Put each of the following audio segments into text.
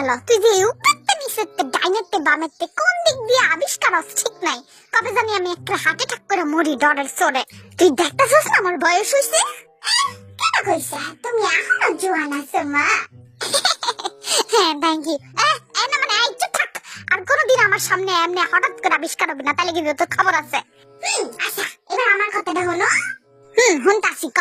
গেল, তুই যে উপরতে নিচেতে ডাইনেতে বামেতে কোন দিক দিয়ে আবিষ্কার হস ঠিক নাই। কবে জানি আমি একটা হার্ট অ্যাটাক করে মরি ডরের চোরে। তুই দেখতেছস না আমার বয়স হইছে? কেন কইছা তুমি এখনো জোয়ান আছো মা? হ্যাঁ থ্যাংক ইউ। না মানে একটু থাক, আর কোনোদিন আমার সামনে এমনি হঠাৎ করে আবিষ্কার হবে না, তাহলে কিন্তু তোর খবর আছে। আচ্ছা এবার আমার কথাটা হলো। হুনতাছি ক।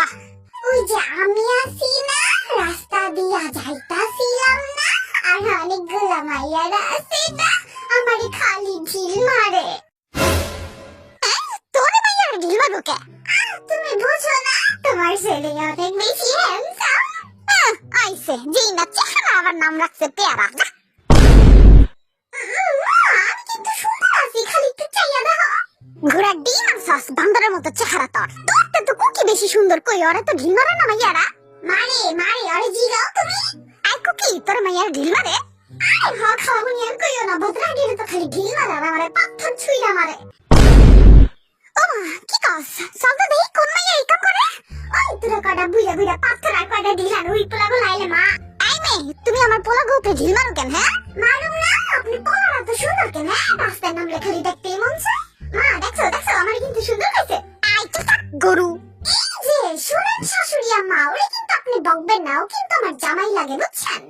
ওই যে আমি আছি না, রাস্তা দিয়া যাইতাছিলাম না, আর অনেকগুলা মাইয়ারা আছে না, আমারে খালি ঢিল মারে। তোরে মাইয়ারা ঢিল মারবো কে? তুমি বুঝো না, তোমার ছেলে অনেক বেশি হ্যান্ডসাম। আইছে যেই না চেহারা আবার নাম রাখছে পেয়ারা। আমি কিন্তু সুন্দর আছি, খালি একটু চাইয়া দেখো। ঘোড়ার ডিম আনছস, বান্দরের মতো চেহারা তোর। তোরটা তো কুকি বেশি সুন্দর, কই ওরে তো ঢিল মারে না মাইয়ারা। মারে মারে, ওরে জিগাও তুমি। আই কুকি তোর মাইয়ারা ঢিল মারে? আরে হ খাওয়াবনি আর কইও না, বদরা গেলে তো খালি ঢিল মারে আর আমারে পাথর ছুঁইরা মারে। ও কি কস? সব দেই কোন মাইয়া এই কাম করে? ওই তোরা কয়টা বুইড়া বুইড়া পাথর আর কয়টা ঢিল আর ওই পোলা গুলো আইলে মা। আই মে তুমি আমার পোলা গোপে ঢিল মারো কেন? হ্যাঁ মারুম না, আপনি পোলারা তো সুন্দর কেন? রাস্তায় নামলে খালি দেখতেই মন চায়। মা দেখছো দেখছো আমার কিন্তু সুন্দর হয়েছে। আই তো থাক গরু। এই যে শুনেন শাশুড়ি আম্মা, ওরে কিন্তু আপনি বকবেন না, ও কিন্তু আমার জামাই লাগে বুঝছেন।